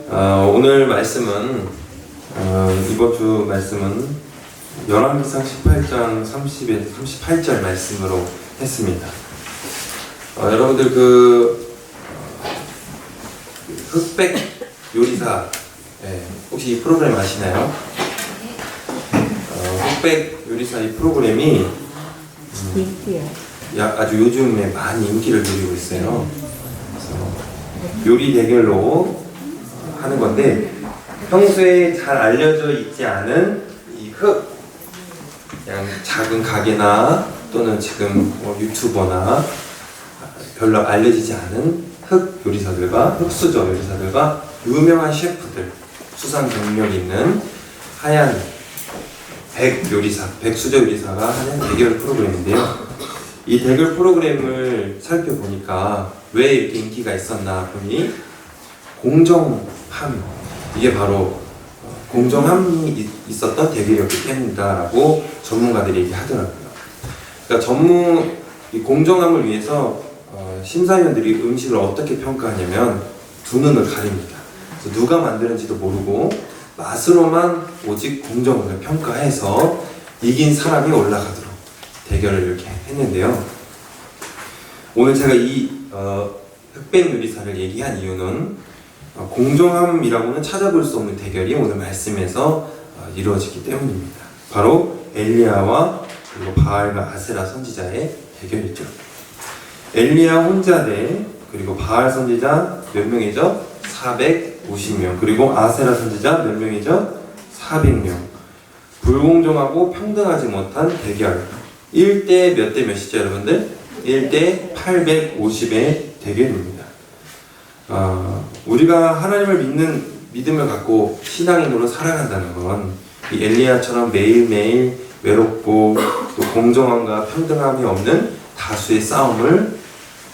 오늘 말씀은 이번 주 말씀은 열왕기상 18장 30에서 38절 말씀으로 했습니다. 여러분들 흑백 요리사 혹시 이 프로그램 아시나요? 흑백 요리사 이 프로그램이 아주 요즘에 많이 인기를 누리고 있어요. 그래서 요리 대결로 하는 건데 평소에 잘 알려져 있지 않은 이 그냥 작은 가게나 또는 지금 유튜버나 별로 알려지지 않은 흑 요리사들과 흑수저 요리사들과 유명한 셰프들, 수상 경력 있는 하얀 백수저 요리사가 하는 대결 프로그램인데요. 이 대결 프로그램을 살펴보니까 왜 이렇게 인기가 있었나 보니 공정함, 이게 바로 공정함이 있었던 대결이었기 때문이다라고 전문가들이 얘기하더라고요. 그러니까 이 공정함을 위해서 심사위원들이 음식을 어떻게 평가하냐면 두 눈을 가립니다. 그래서 누가 만드는지도 모르고 맛으로만 오직 공정을 평가해서 이긴 사람이 올라가도록 대결을 이렇게 했는데요. 오늘 제가 이 흑백 요리사를 얘기한 이유는 공정함이라고는 찾아볼 수 없는 대결이 오늘 말씀에서 이루어지기 때문입니다. 바로 엘리야와 그리고 바알과 아세라 선지자의 대결이죠. 엘리야 혼자 대 그리고 바알 선지자 몇 명이죠? 450명. 그리고 아세라 선지자 몇 명이죠? 400명. 불공정하고 평등하지 못한 대결. 1대 몇 대 몇이죠, 여러분들? 1대 850의 대결입니다. 우리가 하나님을 믿는 믿음을 갖고 신앙인으로 살아간다는 건 이 엘리야처럼 매일매일 외롭고 또 공정함과 평등함이 없는 다수의 싸움을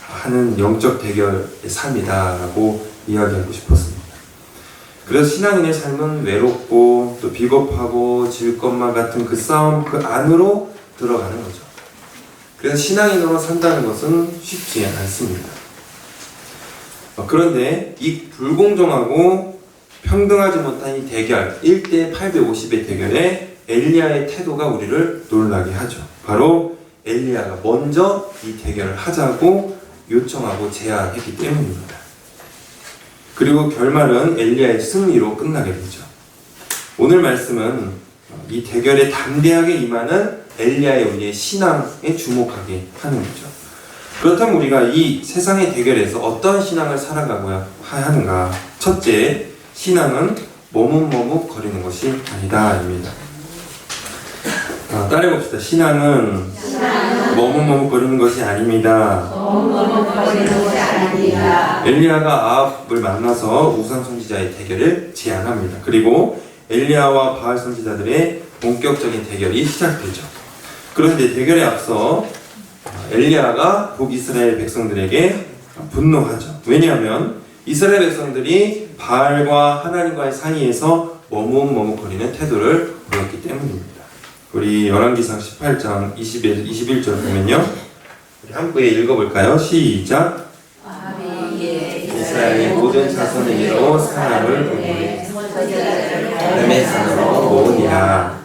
하는 영적 대결의 삶이다라고 이야기하고 싶었습니다. 그래서 신앙인의 삶은 외롭고 또 비겁하고 질 것만 같은 그 싸움 그 안으로 들어가는 거죠. 그래서 신앙인으로 산다는 것은 쉽지 않습니다. 그런데 이 불공정하고 평등하지 못한 이 대결 1대 850의 대결에 엘리야의 태도가 우리를 놀라게 하죠. 바로 엘리야가 먼저 이 대결을 하자고 요청하고 제안했기 때문입니다. 그리고 결말은 엘리야의 승리로 끝나게 되죠. 오늘 말씀은 이 대결에 담대하게 임하는 엘리야의 우리의 신앙에 주목하게 하는 거죠. 그렇다면 우리가 이 세상의 대결에서 어떤 신앙을 살아가고야 하는가? 첫째, 신앙은 머뭇머뭇 거리는 것이 아니다 입니다. 따라해봅시다. 신앙은 머뭇머뭇 거리는 것이 아닙니다. 엘리야가 아합을 만나서 우상 선지자의 대결을 제안합니다. 그리고 엘리야와 바알 선지자들의 본격적인 대결이 시작되죠. 그런데 대결에 앞서 엘리야가 북이스라엘 백성들에게 분노하죠. 왜냐하면 이스라엘 백성들이 바알과 하나님과의 사이에서 머뭇머뭇거리는 태도를 보였기 때문입니다. 우리 열왕기상 18장 20에서 21절 보면요. 우리 함께 읽어볼까요? 시작! 이스라엘의 모든 자손에게로 사람을 보내 하나님의 산으로 모으니라.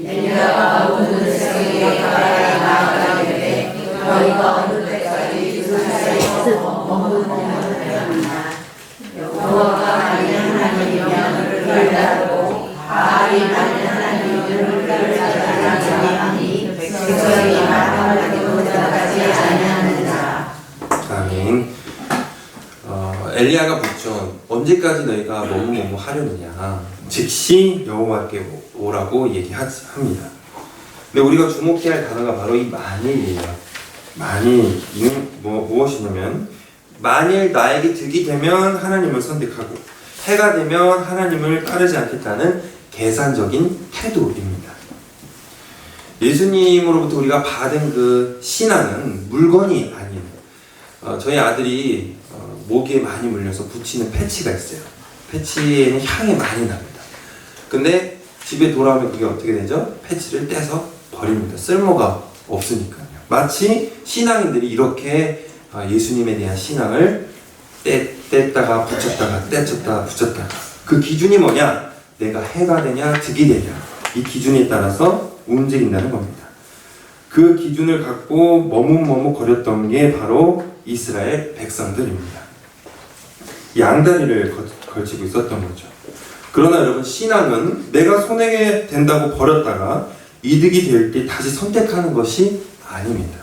엘리야가 모든 백성에게 나아가되 너희가 어느 때까지 그 사이에서 머뭇머뭇하였느냐. 여호와가 만일 하나님이면 그를 따르고 바알이 만일 하나님이면 그를 따르니 백성이 마땅하게도 따라가지 아니하느니라. 아멘. 엘리야가 묻죠. 언제까지 너희가 머뭇머뭇하려느냐. 즉시 여호와께 오라고 얘기합니다. 근데 우리가 주목해야 할 단어가 바로 이 만일이에요. 만일은 무엇이냐면 만일 나에게 득이 되면 하나님을 선택하고 해가 되면 하나님을 따르지 않겠다는 계산적인 태도입니다. 예수님으로부터 우리가 받은 그 신앙은 물건이 아니에요. 저희 아들이 모기에 많이 물려서 붙이는 패치가 있어요. 패치에는 향이 많이 납니다. 근데 집에 돌아오면 그게 어떻게 되죠? 패치를 떼서 버립니다. 쓸모가 없으니까요. 마치 신앙인들이 이렇게 예수님에 대한 신앙을 뗐다가 붙였다가 떼쳤다가 붙였다가 그 기준이 뭐냐? 내가 해가 되냐 득이 되냐, 이 기준에 따라서 움직인다는 겁니다. 그 기준을 갖고 머뭇머뭇거렸던 게 바로 이스라엘 백성들입니다. 양다리를 걸치고 있었던 거죠. 그러나 여러분, 신앙은 내가 손해게 된다고 버렸다가 이득이 될 때 다시 선택하는 것이 아닙니다.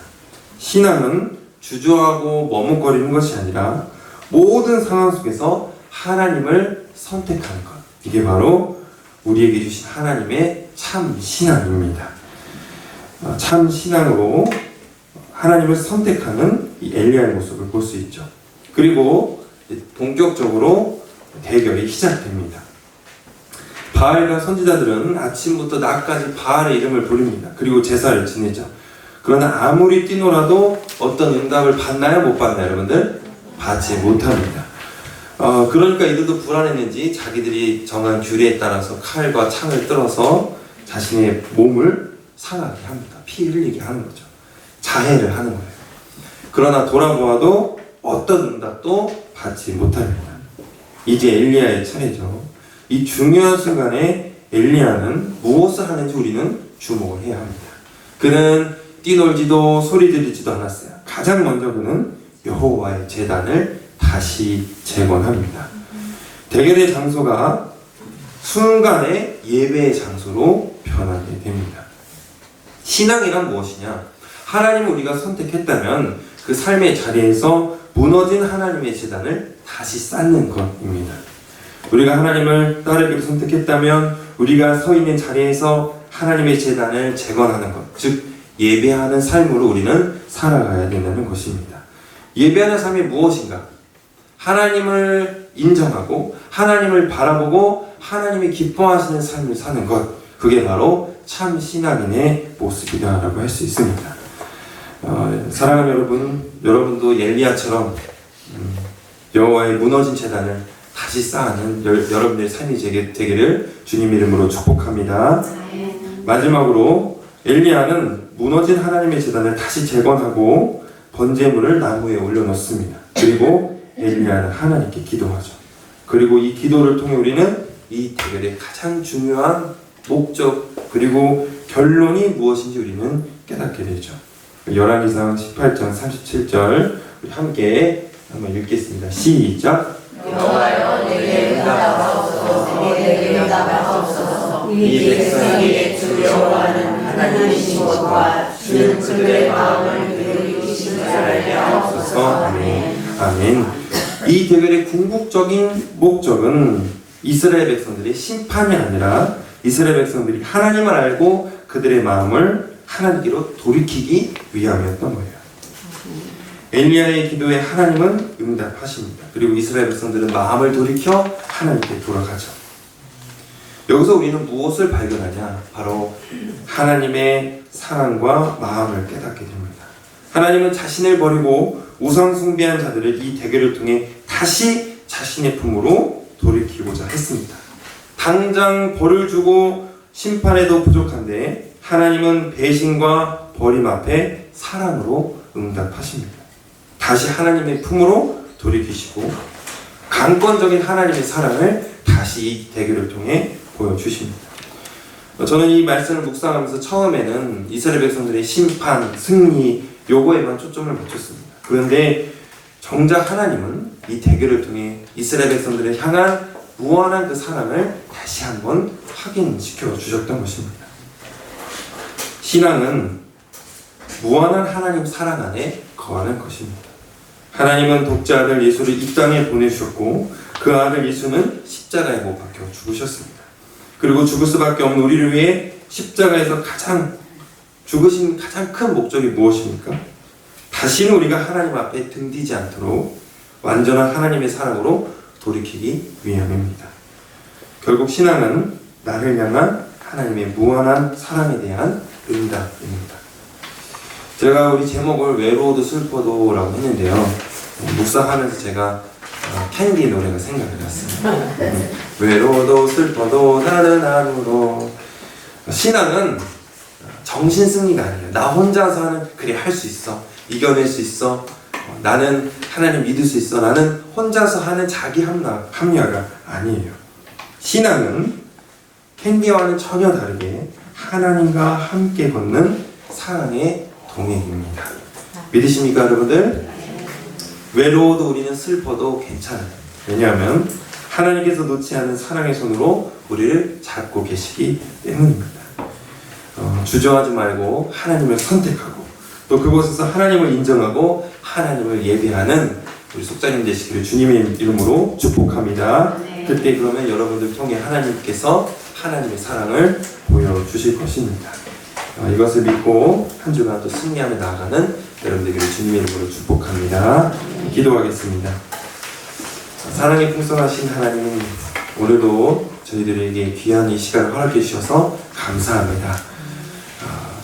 신앙은 주저하고 머뭇거리는 것이 아니라 모든 상황 속에서 하나님을 선택하는 것, 이게 바로 우리에게 주신 하나님의 참 신앙입니다. 참 신앙으로 하나님을 선택하는 이 엘리야의 모습을 볼 수 있죠. 그리고 본격적으로 대결이 시작됩니다. 바알과 선지자들은 아침부터 낮까지 바알의 이름을 부릅니다. 그리고 제사를 지내죠. 그러나 아무리 뛰노라도 어떤 응답을 받나요? 못 받나요? 여러분들? 받지 못합니다. 그러니까 이들도 불안했는지 자기들이 정한 규례에 따라서 칼과 창을 들어서 자신의 몸을 상하게 합니다. 피 흘리게 하는 거죠. 자해를 하는 거예요. 그러나 돌아보아도 어떤 응답도 받지 못합니다. 이제 엘리야의 차례죠. 이 중요한 순간에 엘리야는 무엇을 하는지 우리는 주목을 해야 합니다. 그는 뛰놀지도 소리 지르지도 않았어요. 가장 먼저 그는 여호와의 제단을 다시 재건합니다. 대결의 장소가 순간에 예배의 장소로 변하게 됩니다. 신앙이란 무엇이냐? 하나님을 우리가 선택했다면 그 삶의 자리에서 무너진 하나님의 제단을 다시 쌓는 것입니다. 우리가 하나님을 따르기로 선택했다면 우리가 서 있는 자리에서 하나님의 제단을 재건하는 것, 즉 예배하는 삶으로 우리는 살아가야 된다는 것입니다. 예배하는 삶이 무엇인가? 하나님을 인정하고 하나님을 바라보고 하나님이 기뻐하시는 삶을 사는 것, 그게 바로 참 신앙인의 모습이다라고 할 수 있습니다. 사랑하는 여러분, 여러분도 엘리야처럼 여호와의 무너진 제단을 다시 쌓는 여러분들의 삶이 되기를 주님 이름으로 축복합니다. 마지막으로 엘리야는 무너진 하나님의 제단을 다시 재건하고 번제물을 나무에 올려놓습니다. 그리고 엘리야는 하나님께 기도하죠. 그리고 이 기도를 통해 우리는 이 대결의 가장 중요한 목적 그리고 결론이 무엇인지 우리는 깨닫게 되죠. 열왕기상 18장 37절 우리 함께 한번 읽겠습니다. 시작. 여호와여 내게 응답하옵소서. 내게 응답하옵소서. 이 백성이 주 여호와는 하나님이신 것과 주는 그들의 마음을 들으시는 줄 알게 하옵소서. 아멘. 아멘. 이 대결의 궁극적인 목적은 이스라엘 백성들의 심판이 아니라 이스라엘 백성들이 하나님을 알고 그들의 마음을 하나님께로 돌이키기 위함이었던 거예요. 엘리야의 기도에 하나님은 응답하십니다. 그리고 이스라엘 백성들은 마음을 돌이켜 하나님께 돌아가죠. 여기서 우리는 무엇을 발견하냐? 바로 하나님의 사랑과 마음을 깨닫게 됩니다. 하나님은 자신을 버리고 우상 숭배한 자들을 이 대결을 통해 다시 자신의 품으로 돌이키고자 했습니다. 당장 벌을 주고 심판에도 부족한데 하나님은 배신과 버림 앞에 사랑으로 응답하십니다. 다시 하나님의 품으로 돌이키시고 강권적인 하나님의 사랑을 다시 이 대결을 통해 보여주십니다. 저는 이 말씀을 묵상하면서 처음에는 이스라엘 백성들의 심판, 승리 요거에만 초점을 맞췄습니다. 그런데 정작 하나님은 이 대결을 통해 이스라엘 백성들을 향한 무한한 그 사랑을 다시 한번 확인시켜 주셨던 것입니다. 신앙은 무한한 하나님 사랑 안에 거하는 것입니다. 하나님은 독자 아들 예수를 이 땅에 보내주셨고 그 아들 예수는 십자가에 못 박혀 죽으셨습니다. 그리고 죽을 수밖에 없는 우리를 위해 십자가에서 죽으신 가장 큰 목적이 무엇입니까? 다시는 우리가 하나님 앞에 등지지 않도록 완전한 하나님의 사랑으로 돌이키기 위함입니다. 결국 신앙은 나를 향한 하나님의 무한한 사랑에 대한 응답입니다. 제가 우리 제목을 외로워도 슬퍼도 라고 했는데요. 묵상하면서 제가 캔디 노래가 생각이 났어요. 외로워도 슬퍼도 나는 아무로. 신앙은 정신승리가 아니에요. 나 혼자서 하는 그래 할 수 있어. 이겨낼 수 있어. 나는 하나님 믿을 수 있어. 나는 혼자서 하는 자기 합리화가 아니에요. 신앙은 캔디와는 전혀 다르게 하나님과 함께 걷는 사랑의 동행입니다. 믿으십니까, 여러분들? 외로워도 우리는 슬퍼도 괜찮아요. 왜냐하면 하나님께서 놓지 않은 사랑의 손으로 우리를 잡고 계시기 때문입니다. 주저하지 말고 하나님을 선택하고 또 그곳에서 하나님을 인정하고 하나님을 예배하는 우리 속자님 되시기를 주님의 이름으로 축복합니다. 네. 그때 그러면 여러분들 통해 하나님께서 하나님의 사랑을 보여주실 것입니다. 이것을 믿고 한 주간 또 승리하며 나아가는 여러분들에게 주님의 이름으로 축복합니다. 기도하겠습니다. 사랑에 풍성하신 하나님, 오늘도 저희들에게 귀한 이 시간을 허락해 주셔서 감사합니다.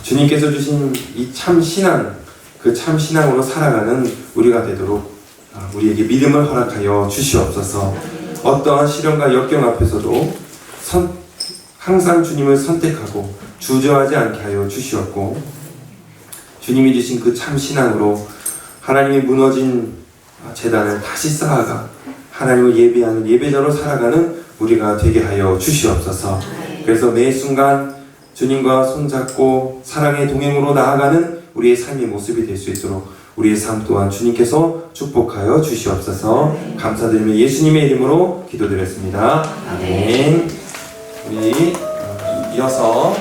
주님께서 주신 이 참 신앙, 그 참 신앙으로 살아가는 우리가 되도록 우리에게 믿음을 허락하여 주시옵소서. 어떠한 시련과 역경 앞에서도 항상 주님을 선택하고 주저하지 않게 하여 주시옵고, 주님이 주신 그 참 신앙으로 하나님의 무너진 제단을 다시 쌓아가 하나님을 예배하는 예배자로 살아가는 우리가 되게 하여 주시옵소서. 그래서 매 순간 주님과 손잡고 사랑의 동행으로 나아가는 우리의 삶의 모습이 될 수 있도록 우리의 삶 또한 주님께서 축복하여 주시옵소서. 감사드리며 예수님의 이름으로 기도드렸습니다. 아멘. 우리 이어서